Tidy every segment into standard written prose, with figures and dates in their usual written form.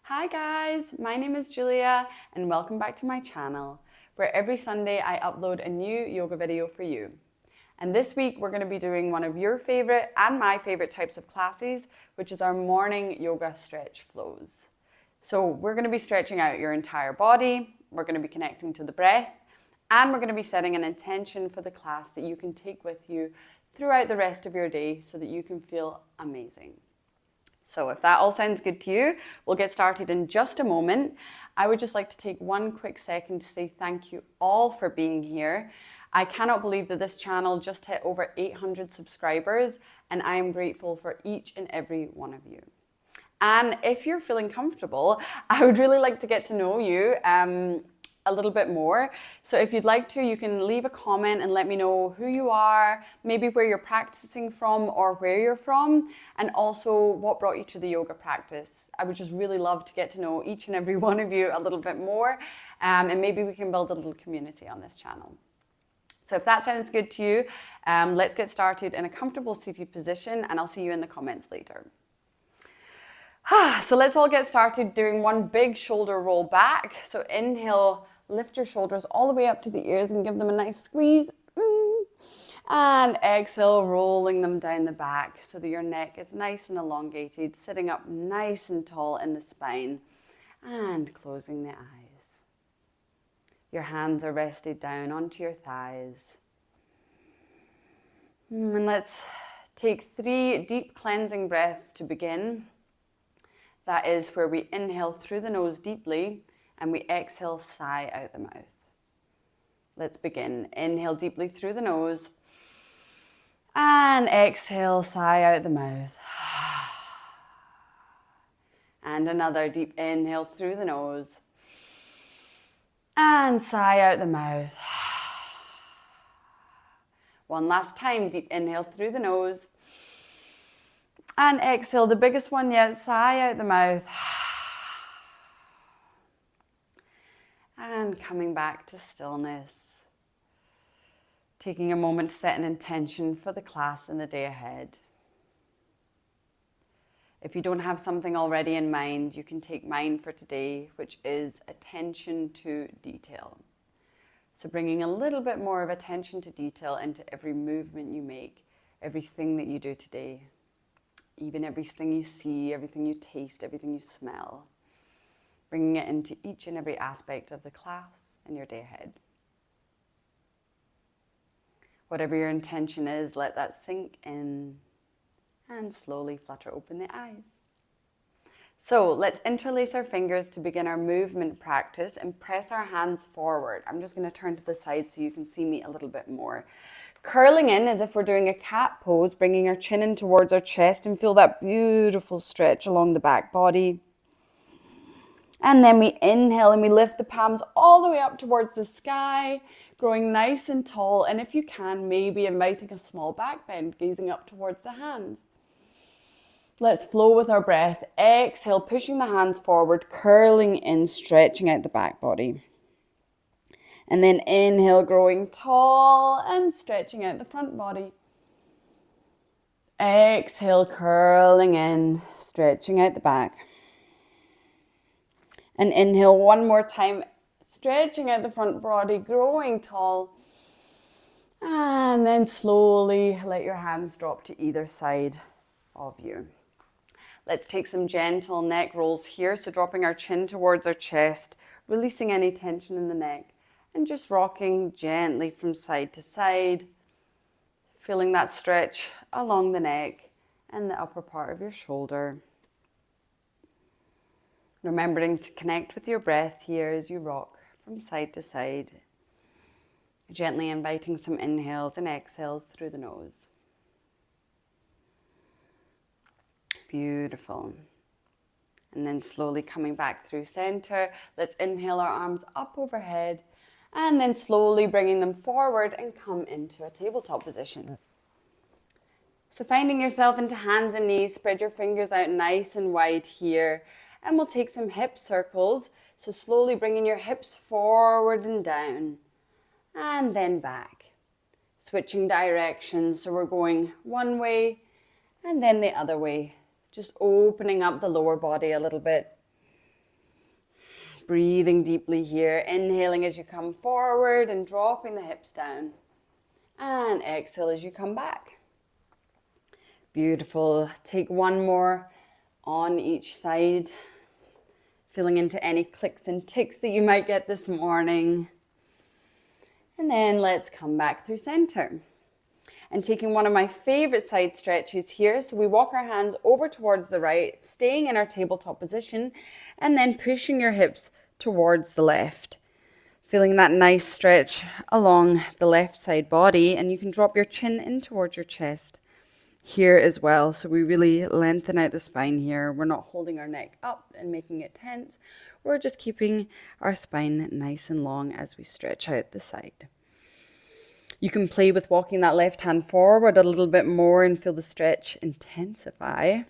Hi guys, my name is Julia and welcome back to my channel, where every Sunday I upload a new yoga video for you. And this week we're going to be doing one of your favorite and my favorite types of classes, which is our morning yoga stretch flows. So we're going to be stretching out your entire body, we're going to be connecting to the breath, and we're going to be setting an intention for the class that you can take with you throughout the rest of your day so that you can feel amazing. So if that all sounds good to you, we'll get started in just a moment. I would just like to take one quick second to say thank you all for being here. I cannot believe that this channel just hit over 800 subscribers, and I am grateful for each and every one of you. And if you're feeling comfortable, I would really like to get to know you a little bit more. So if you'd like to, you can leave a comment and let me know who you are, maybe where you're practicing from or where you're from, and also what brought you to the yoga practice. I would just really love to get to know each and every one of you a little bit more, and maybe we can build a little community on this channel. So if that sounds good to you, let's get started in a comfortable seated position, and I'll see you in the comments later. So let's all get started doing one big shoulder roll back. So inhale, lift your shoulders all the way up to the ears and give them a nice squeeze. And exhale, rolling them down the back so that your neck is nice and elongated, sitting up nice and tall in the spine, and closing the eyes. Your hands are rested down onto your thighs. And let's take 3 deep cleansing breaths to begin. That is where we inhale through the nose deeply and we exhale, sigh out the mouth. Let's begin. Inhale deeply through the nose and exhale, sigh out the mouth. And another deep inhale through the nose and sigh out the mouth. One last time, deep inhale through the nose. And exhale, the biggest one yet, sigh out the mouth. And coming back to stillness. Taking a moment to set an intention for the class in the day ahead. If you don't have something already in mind, you can take mine for today, which is attention to detail. So bringing a little bit more of attention to detail into every movement you make, everything that you do today. Even everything you see, everything you taste, everything you smell. Bringing it into each and every aspect of the class and your day ahead. Whatever your intention is, let that sink in and slowly flutter open the eyes. So let's interlace our fingers to begin our movement practice and press our hands forward. I'm just going to turn to the side so you can see me a little bit more. Curling in as if we're doing a cat pose, bringing our chin in towards our chest and feel that beautiful stretch along the back body. And then we inhale and we lift the palms all the way up towards the sky, growing nice and tall. And if you can, maybe inviting a small back bend, gazing up towards the hands. Let's flow with our breath. Exhale, pushing the hands forward, curling in, stretching out the back body. And then inhale, growing tall and stretching out the front body. Exhale, curling in, stretching out the back. And inhale one more time, stretching out the front body, growing tall. And then slowly let your hands drop to either side of you. Let's take some gentle neck rolls here. So dropping our chin towards our chest, releasing any tension in the neck. And just rocking gently from side to side, feeling that stretch along the neck and the upper part of your shoulder. Remembering to connect with your breath here as you rock from side to side, gently inviting some inhales and exhales through the nose. Beautiful. And then slowly coming back through center, let's inhale our arms up overhead. And then slowly bringing them forward and come into a tabletop position. So finding yourself into hands and knees, spread your fingers out nice and wide here. And we'll take some hip circles. So slowly bringing your hips forward and down. And then back. Switching directions. So we're going one way and then the other way. Just opening up the lower body a little bit. Breathing deeply here, inhaling as you come forward and dropping the hips down. And exhale as you come back. Beautiful. Take one more on each side, feeling into any clicks and ticks that you might get this morning. And then let's come back through center. And taking one of my favorite side stretches here. So we walk our hands over towards the right, staying in our tabletop position, and then pushing your hips towards the left. Feeling that nice stretch along the left side body, and you can drop your chin in towards your chest here as well. So we really lengthen out the spine here. We're not holding our neck up and making it tense. We're just keeping our spine nice and long as we stretch out the side. You can play with walking that left hand forward a little bit more and feel the stretch intensify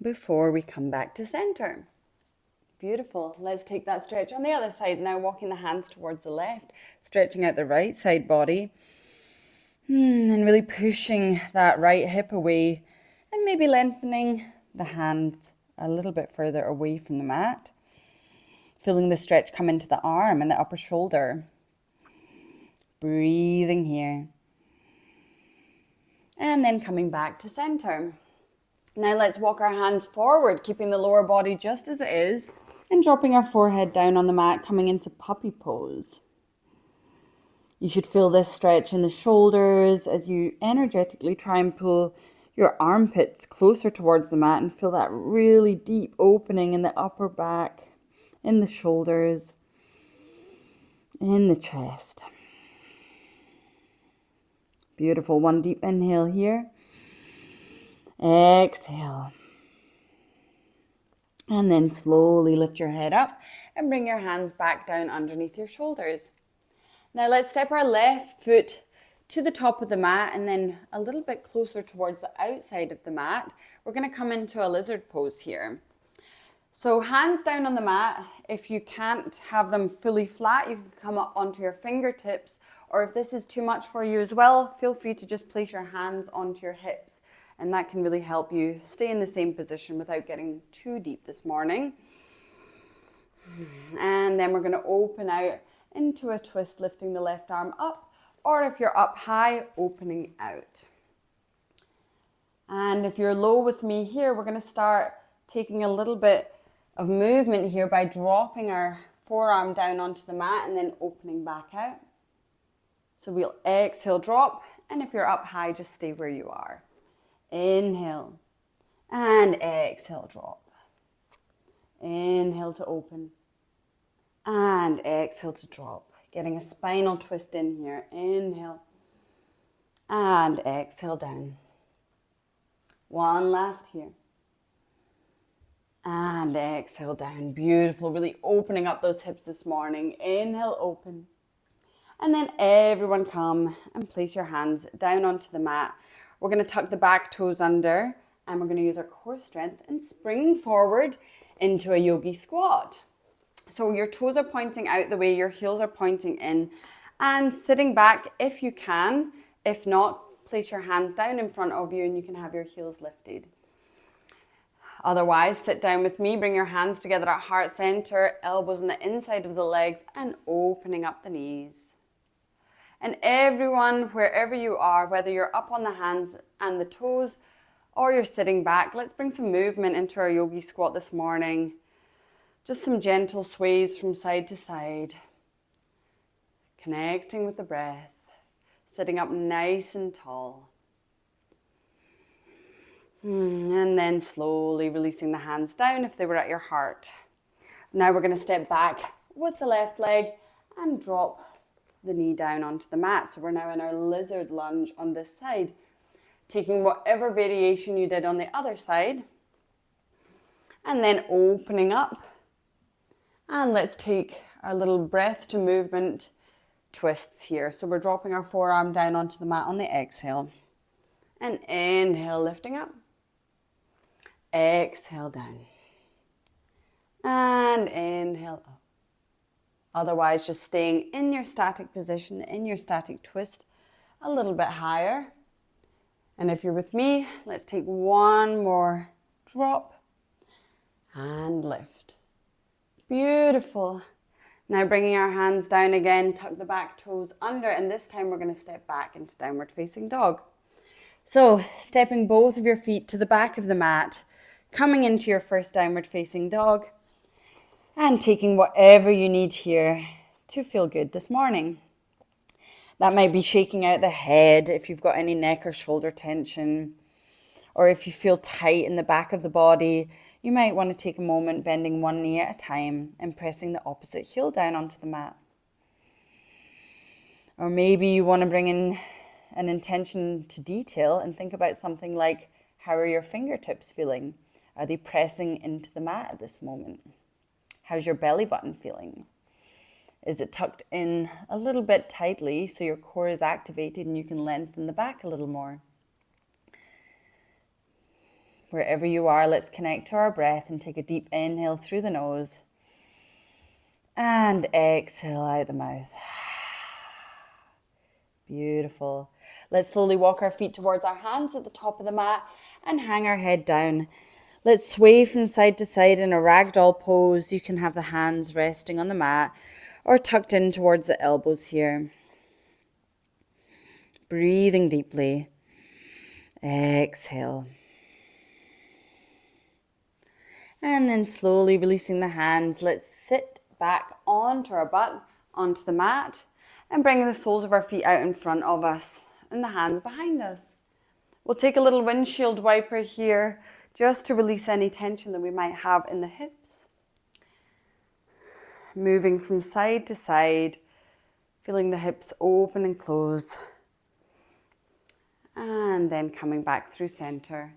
before we come back to center. Beautiful. Let's take that stretch on the other side. Now walking the hands towards the left, stretching out the right side body, and really pushing that right hip away and maybe lengthening the hand a little bit further away from the mat. Feeling the stretch come into the arm and the upper shoulder. Breathing here. And then coming back to center. Now let's walk our hands forward, keeping the lower body just as it is, and dropping our forehead down on the mat, coming into puppy pose. You should feel this stretch in the shoulders as you energetically try and pull your armpits closer towards the mat and feel that really deep opening in the upper back, in the shoulders, in the chest. Beautiful. One deep inhale here. Exhale. And then slowly lift your head up and bring your hands back down underneath your shoulders. Now let's step our left foot to the top of the mat and then a little bit closer towards the outside of the mat. We're going to come into a lizard pose here. So hands down on the mat. If you can't have them fully flat, you can come up onto your fingertips, or if this is too much for you as well, feel free to just place your hands onto your hips, and that can really help you stay in the same position without getting too deep this morning. And then we're going to open out into a twist, lifting the left arm up, or if you're up high, opening out. And if you're low with me here, we're going to start taking a little bit of movement here by dropping our forearm down onto the mat and then opening back out. So we'll exhale, drop, and if you're up high, just stay where you are. Inhale and exhale, drop. Inhale to open and exhale to drop. Getting a spinal twist in here. Inhale and exhale down. One last here. And exhale down. Beautiful. Really opening up those hips this morning. Inhale, open. And then everyone come and place your hands down onto the mat. We're going to tuck the back toes under and we're going to use our core strength and spring forward into a yogi squat. So your toes are pointing out the way, your heels are pointing in, and sitting back if you can. If not, place your hands down in front of you and you can have your heels lifted. Otherwise, sit down with me, bring your hands together at heart center, elbows on the inside of the legs and opening up the knees. And everyone, wherever you are, whether you're up on the hands and the toes or you're sitting back, let's bring some movement into our yogi squat this morning. Just some gentle sways from side to side. Connecting with the breath. Sitting up nice and tall. And then slowly releasing the hands down if they were at your heart. Now we're going to step back with the left leg and drop the knee down onto the mat. So we're now in our lizard lunge on this side. Taking whatever variation you did on the other side. And then opening up. And let's take our little breath to movement twists here. So we're dropping our forearm down onto the mat on the exhale. And inhale, lifting up. Exhale down. And inhale up. Otherwise, just staying in your static position, in your static twist, a little bit higher. And if you're with me, let's take one more drop and lift. Beautiful. Now bringing our hands down again, tuck the back toes under, and this time we're going to step back into downward facing dog. So stepping both of your feet to the back of the mat, coming into your first downward facing dog, and taking whatever you need here to feel good this morning. That might be shaking out the head if you've got any neck or shoulder tension, or if you feel tight in the back of the body, you might want to take a moment bending one knee at a time and pressing the opposite heel down onto the mat. Or maybe you want to bring in an intention to detail and think about something like, how are your fingertips feeling? Are they pressing into the mat at this moment? How's your belly button feeling? Is it tucked in a little bit tightly so your core is activated and you can lengthen the back a little more? Wherever you are, let's connect to our breath and take a deep inhale through the nose and exhale out the mouth. Beautiful. Let's slowly walk our feet towards our hands at the top of the mat and hang our head down. Let's sway from side to side in a ragdoll pose. You can have the hands resting on the mat or tucked in towards the elbows here. Breathing deeply. Exhale. And then slowly releasing the hands, let's sit back onto our butt, onto the mat, and bring the soles of our feet out in front of us and the hands behind us. We'll take a little windshield wiper here just to release any tension that we might have in the hips. Moving from side to side, feeling the hips open and close. And then coming back through center.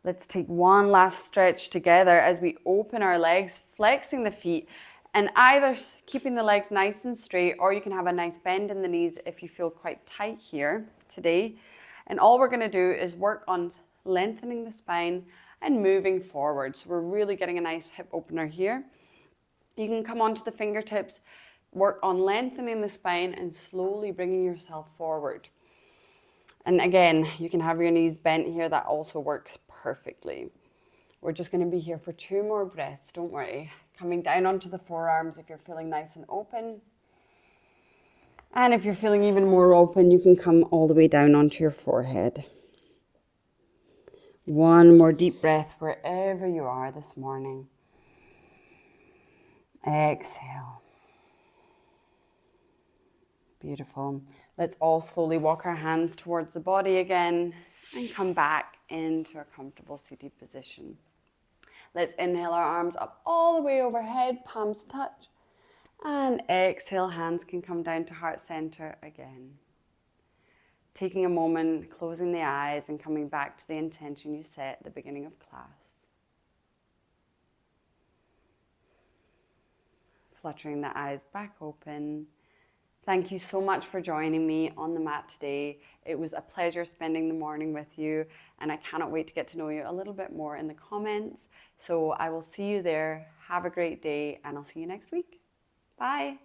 Let's take one last stretch together as we open our legs, flexing the feet, and either keeping the legs nice and straight, or you can have a nice bend in the knees if you feel quite tight here today. And all we're going to do is work on lengthening the spine and moving forward. So we're really getting a nice hip opener here. You can come onto the fingertips, work on lengthening the spine and slowly bringing yourself forward. And again, you can have your knees bent here. That also works perfectly. We're just going to be here for 2 more breaths. Don't worry. Coming down onto the forearms if you're feeling nice and open. And if you're feeling even more open, you can come all the way down onto your forehead. One more deep breath wherever you are this morning. Exhale. Beautiful. Let's all slowly walk our hands towards the body again and come back into a comfortable seated position. Let's inhale our arms up all the way overhead, palms touch. And exhale, hands can come down to heart center again. Taking a moment, closing the eyes and coming back to the intention you set at the beginning of class. Fluttering the eyes back open. Thank you so much for joining me on the mat today. It was a pleasure spending the morning with you, and I cannot wait to get to know you a little bit more in the comments. So I will see you there. Have a great day, and I'll see you next week. Bye.